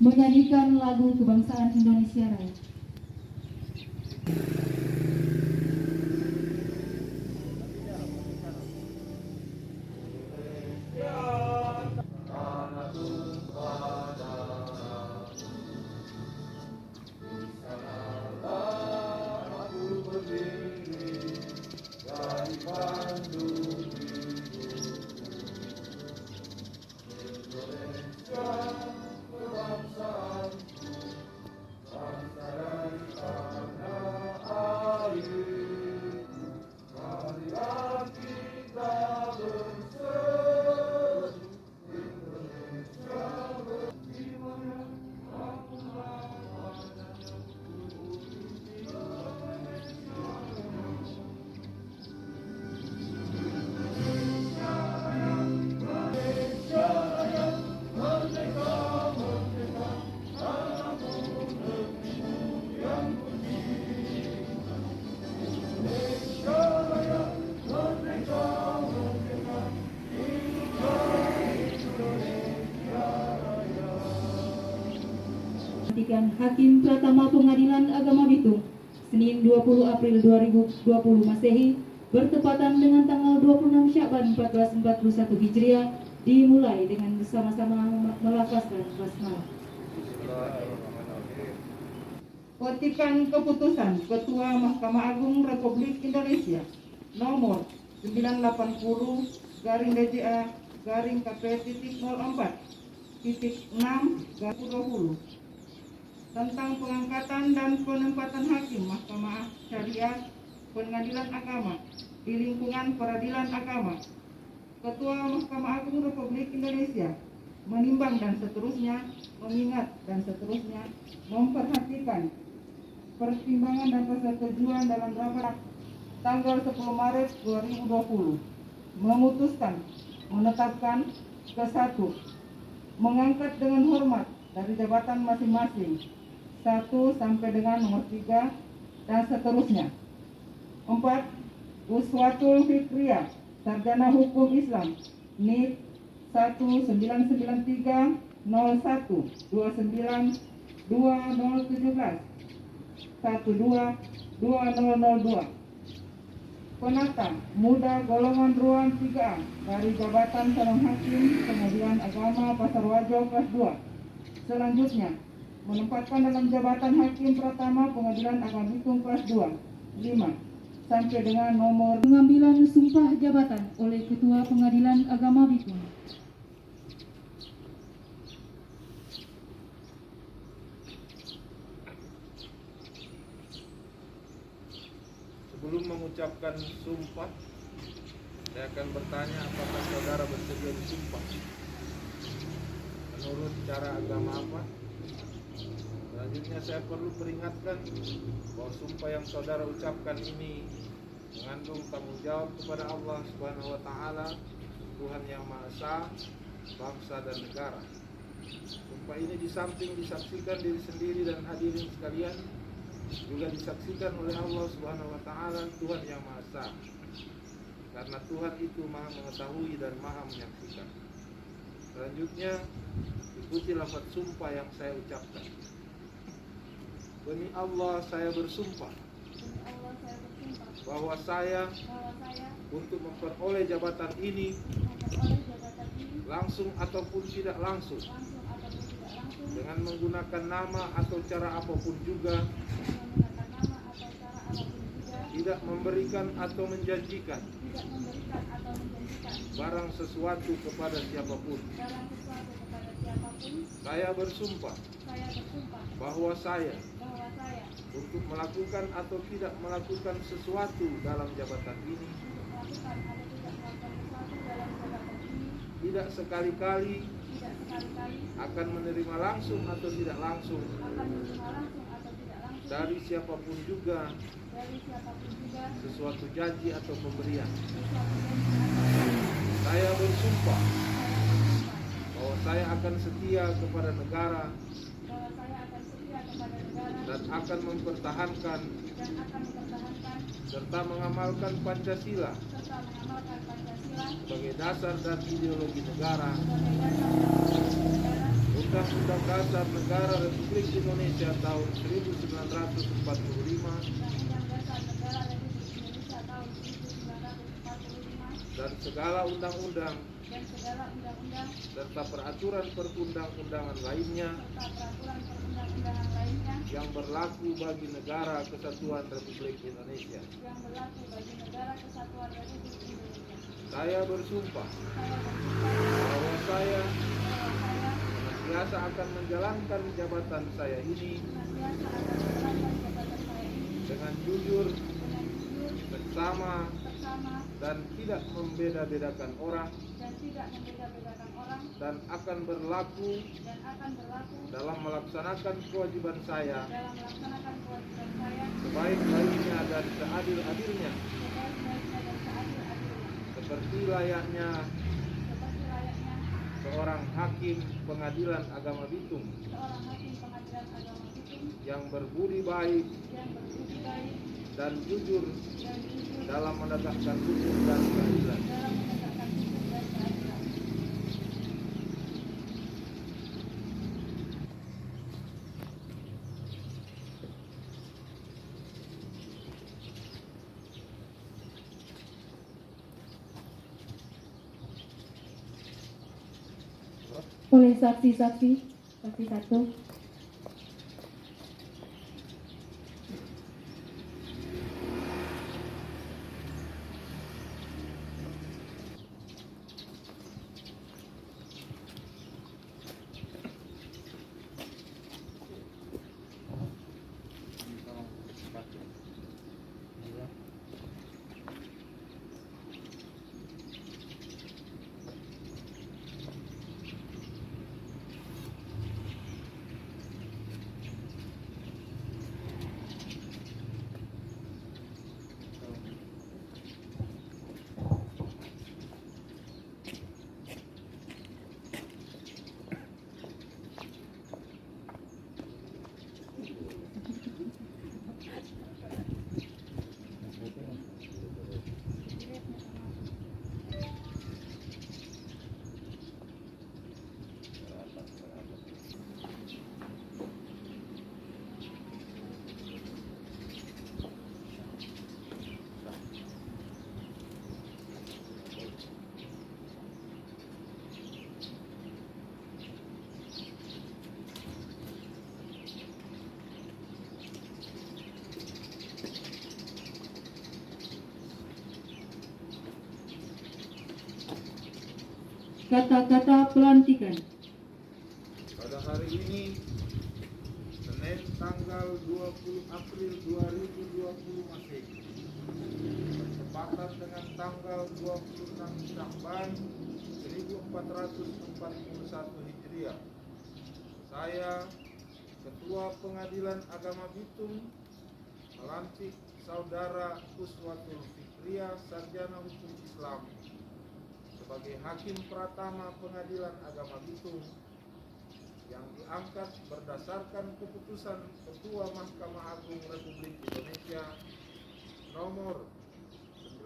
menyanyikan lagu kebangsaan Indonesia Raya. Hakim Pratama Pengadilan Agama Bitung, Senin 20 April 2020 Masehi, bertepatan dengan tanggal 26 Syakban 1441 Hijriah, dimulai dengan bersama-sama melafazkan basmalah. Petikan keputusan Ketua Mahkamah Agung Republik Indonesia nomor 980-KP.04.6/2020 tentang pengangkatan dan penempatan hakim Mahkamah Syariah Pengadilan Agama di lingkungan Peradilan Agama. Ketua Mahkamah Agung Republik Indonesia menimbang dan seterusnya, mengingat dan seterusnya, memperhatikan pertimbangan dan persetujuan dalam rapat tanggal 10 Maret 2020, memutuskan menetapkan ke-1, mengangkat dengan hormat dari jabatan masing-masing 1 sampai dengan nomor 3 dan seterusnya. 4. Uswatul Fikriyah, Sarjana Hukum Islam, NIP 1993-01-29-2017 12-2002. Penata Muda Golongan Ruang 3A dari Jabatan Calon Hakim Pengadilan Agama Pasar Wajo kelas 2. Selanjutnya, menempatkan dalam jabatan Hakim Pratama Pengadilan Agama Bitung kelas 2, 5, sampai dengan nomor pengambilan sumpah jabatan oleh Ketua Pengadilan Agama Bitung. Sebelum mengucapkan sumpah, saya akan bertanya apakah saudara bersedia disumpah menurut cara agama apa. Selanjutnya saya perlu peringatkan bahwa sumpah yang saudara ucapkan ini mengandung tanggung jawab kepada Allah Subhanahu wa Ta'ala, Tuhan yang Maha Esa, bangsa dan negara. Sumpah ini di samping disaksikan diri sendiri dan hadirin sekalian, juga disaksikan oleh Allah Subhanahu wa Ta'ala, Tuhan yang Maha Esa, karena Tuhan itu Maha mengetahui dan Maha menyaksikan. Selanjutnya ikuti lafaz sumpah yang saya ucapkan. Demi Allah saya bersumpah bahwa saya untuk memperoleh jabatan ini langsung ataupun tidak langsung, dengan menggunakan nama atau cara apapun juga, tidak memberikan atau menjanjikan barang sesuatu kepada siapapun. Saya bersumpah bahwa saya untuk melakukan atau tidak melakukan sesuatu dalam jabatan ini tidak sekali-kali akan menerima langsung atau tidak langsung dari siapapun juga sesuatu janji atau pemberian. Saya bersumpah bahwa saya akan setia kepada negara dan akan mempertahankan serta mengamalkan Pancasila sebagai dasar dan ideologi negara, Undang-Undang Dasar Negara Republik Indonesia tahun 1945 dan Undang-Undang Dasar Negara Republik Indonesia tahun 1945 dan segala undang-undang dan segala undang-undang serta peraturan perundang-undangan lainnya serta peraturan perundang-undangan lainnya yang berlaku bagi negara kesatuan Republik Indonesia. yang berlaku bagi negara kesatuan Republik Indonesia. Saya bersumpah Saya bersumpah bahwa saya bahwa saya senantiasa akan menjalankan jabatan saya ini senantiasa akan menjalankan jabatan saya ini dengan jujur, dengan jujur, bersama, bersama, dan tidak membeda-bedakan orang, dan tidak membeda-bedakan orang, dan akan berlaku dalam melaksanakan kewajiban saya kewajiban saya sebaik-baiknya dan seadil-adilnya, sebaik-baiknya dan seadil-adilnya, seperti layaknya seperti layaknya seorang hakim pengadilan agama Bitung seorang hakim pengadilan agama Bitung yang berbudi baik yang berbudi baik dan jujur dan jujur dalam menegakkan hukum dan keadilan. dalam menegakkan hukum dan keadilan. Oleh saksi-saksi, saksi satu. Kata-kata pelantikan. Pada hari ini, Senin tanggal 20 April 2020 Masehi, bertepatan dengan tanggal 26 Syakban 1441 Hijriah, saya, Ketua Pengadilan Agama Bitung, melantik Saudara Uswatul Fikriah, Sarjana Hukum Islam, sebagai Hakim Pratama Pengadilan Agama Bitung yang diangkat berdasarkan keputusan Ketua Mahkamah Agung Republik Indonesia nomor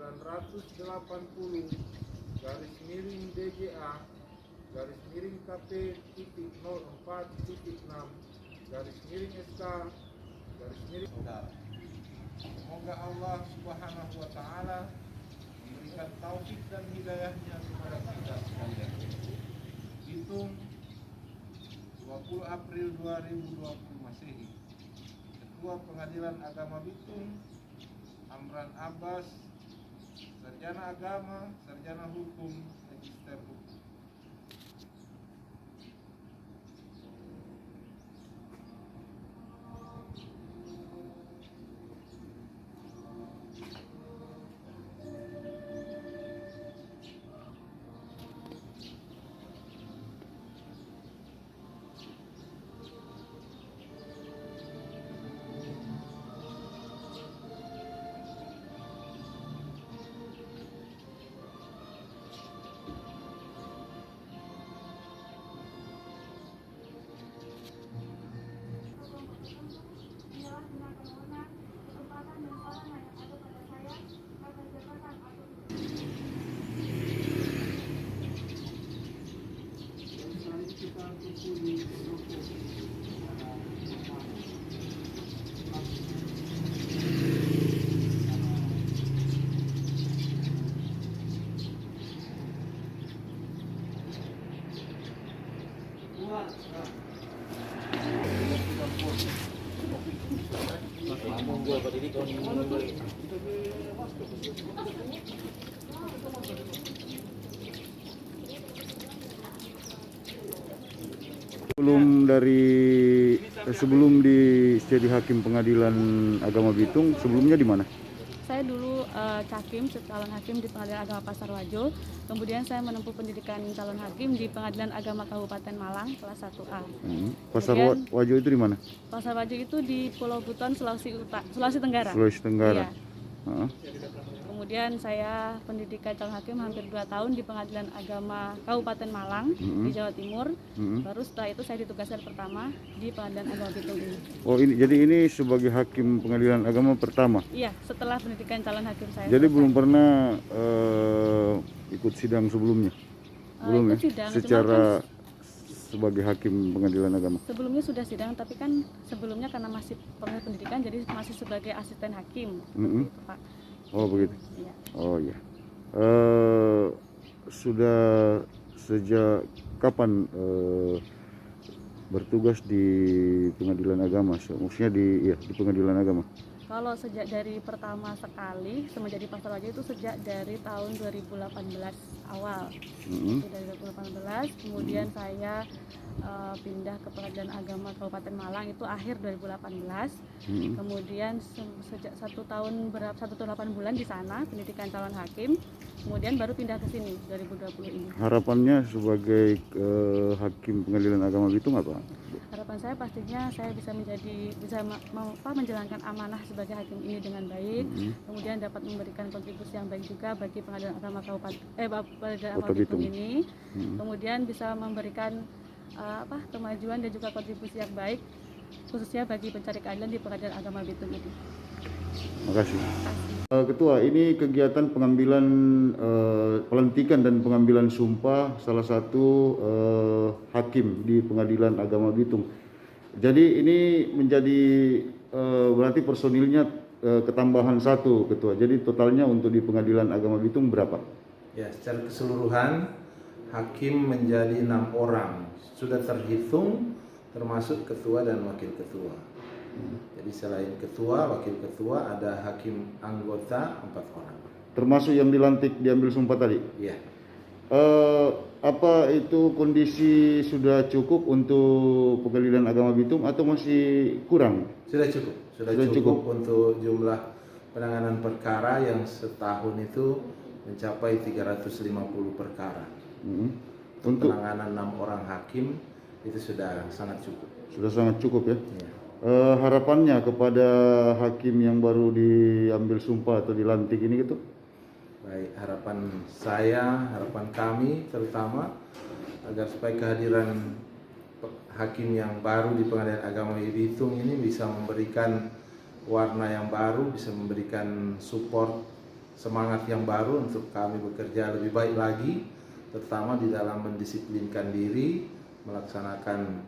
990/DGA/4.6/SK. Semoga Allah Subhanahu wa Ta'ala memberikan taufik dan hidayahnya kepada kita sekalian. Bitung 20 April 2020 Masehi. Ketua Pengadilan Agama Bitung Amran Abbas, Sarjana Agama, Sarjana Hukum, Magister Hukum. Sebelum jadi hakim pengadilan agama Bitung, sebelumnya di mana? Saya dulu cakim, calon hakim di Pengadilan Agama Pasar Wajo. Kemudian saya menempuh pendidikan calon hakim di Pengadilan Agama Kabupaten Malang kelas 1A. Pasar Wajo itu di mana? Pasar Wajo itu di Pulau Buton, Sulawesi Tenggara. Sulawesi Tenggara. Iya. Kemudian saya pendidikan calon hakim hampir 2 tahun di Pengadilan Agama Kabupaten Malang di Jawa Timur. Baru setelah itu saya ditugaskan pertama di Pengadilan Agama Bitung ini. Oh, jadi ini sebagai hakim pengadilan agama pertama? Iya, setelah pendidikan calon hakim saya. Jadi belum pernah ikut sidang sebelumnya? Belum ikut ya? sidang, Secara sebagai hakim pengadilan agama? Sebelumnya sudah sidang, tapi kan sebelumnya karena masih pendidikan jadi masih sebagai asisten hakim. Gitu, Pak. Oh begitu. Iya. Oh ya. Sudah sejak kapan bertugas di pengadilan agama? Maksudnya di pengadilan agama? Kalau sejak dari pertama sekali menjadi Pasar Wajo itu sejak dari tahun 2018 awal. Itu dari 2018, kemudian saya pindah ke Pengadilan Agama Kabupaten Malang itu akhir 2018. Kemudian sejak 1 tahun 8 bulan di sana pendidikan calon hakim. Kemudian baru pindah ke sini 2020 ini. Harapannya sebagai hakim pengadilan agama Bitung apa? Harapan saya pastinya saya bisa menjalankan amanah sebagai hakim ini dengan baik, kemudian dapat memberikan kontribusi yang baik juga bagi Pengadilan Agama Pengadilan Agama Bitung ini, kemudian bisa memberikan kemajuan dan juga kontribusi yang baik khususnya bagi pencari keadilan di Pengadilan Agama Bitung ini. Makasih. Ketua, ini kegiatan pengambilan pelantikan dan pengambilan sumpah salah satu hakim di Pengadilan Agama Bitung. Jadi ini menjadi berarti personilnya ketambahan 1, Ketua. Jadi totalnya untuk di Pengadilan Agama Bitung berapa? Ya, secara keseluruhan hakim menjadi 6 orang. Sudah terhitung termasuk ketua dan wakil ketua. Jadi selain ketua, wakil ketua, ada hakim anggota 4 orang. Termasuk yang dilantik diambil sumpah tadi? Iya. Apa itu kondisi sudah cukup untuk Pengadilan Agama Bitung atau masih kurang? Sudah cukup. Sudah cukup untuk jumlah penanganan perkara yang setahun itu mencapai 350 perkara. Untuk penanganan 6 orang hakim itu sudah sangat cukup. Sudah sangat cukup ya? Iya. Harapannya kepada hakim yang baru diambil sumpah atau dilantik ini gitu? Baik, harapan kami terutama agar supaya kehadiran hakim yang baru di Pengadilan Agama Bitung ini bisa memberikan warna yang baru, bisa memberikan support, semangat yang baru untuk kami bekerja lebih baik lagi, terutama di dalam mendisiplinkan diri, melaksanakan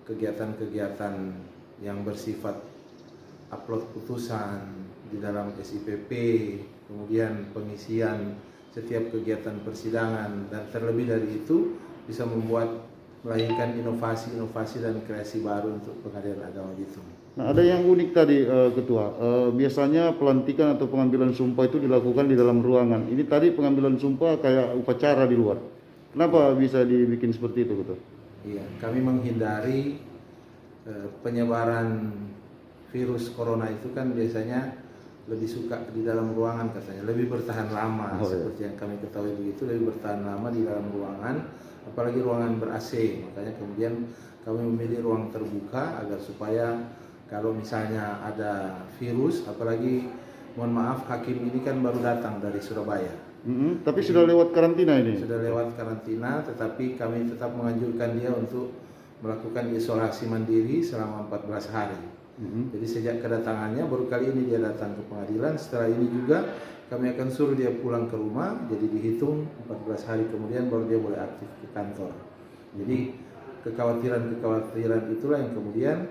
kegiatan-kegiatan yang bersifat upload putusan di dalam SIPP, kemudian pengisian setiap kegiatan persidangan, dan terlebih dari itu bisa melahirkan inovasi-inovasi dan kreasi baru untuk Pengadilan Agama Bitung. Nah, ada yang unik tadi Ketua, biasanya pelantikan atau pengambilan sumpah itu dilakukan di dalam ruangan. Ini tadi pengambilan sumpah kayak upacara di luar. Kenapa bisa dibikin seperti itu, Ketua? Iya, kami menghindari penyebaran virus corona itu kan biasanya lebih suka di dalam ruangan katanya, lebih bertahan lama. Seperti yang kami ketahui begitu, lebih bertahan lama di dalam ruangan, apalagi ruangan ber-AC. Makanya kemudian kami memilih ruang terbuka agar supaya kalau misalnya ada virus, apalagi mohon maaf hakim ini kan baru datang dari Surabaya. Tapi sudah lewat karantina ini? Sudah lewat karantina, tetapi kami tetap menganjurkan dia untuk melakukan isolasi mandiri selama 14 hari. Jadi sejak kedatangannya, baru kali ini dia datang ke pengadilan, setelah ini juga kami akan suruh dia pulang ke rumah, jadi dihitung 14 hari kemudian baru dia boleh aktif ke kantor. Jadi kekhawatiran-kekhawatiran itulah yang kemudian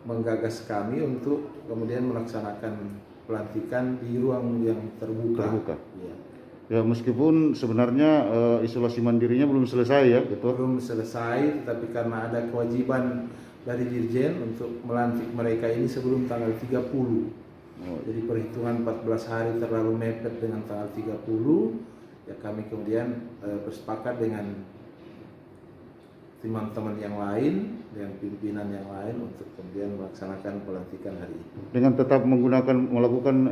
menggagas kami untuk kemudian melaksanakan pelantikan di ruang yang terbuka. Ya. Ya meskipun sebenarnya isolasi mandirinya belum selesai ya, Ketua. Belum selesai, tetapi karena ada kewajiban dari Dirjen untuk melantik mereka ini sebelum tanggal 30. Jadi perhitungan 14 hari terlalu mepet dengan tanggal 30, ya kami kemudian bersepakat dengan teman-teman yang lain, dengan pimpinan yang lain untuk kemudian melaksanakan pelantikan hari ini. Dengan tetap melakukan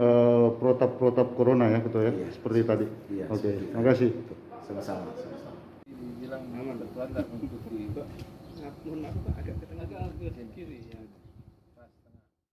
protap corona ya, Ketua ya, Iya. seperti tadi. Iya, Oke, seperti terima kasih. Sama-sama. Dibilang aman, Tuhan tak mengikuti. Mohon maaf Pak, agak ke tengah ke kiri ya.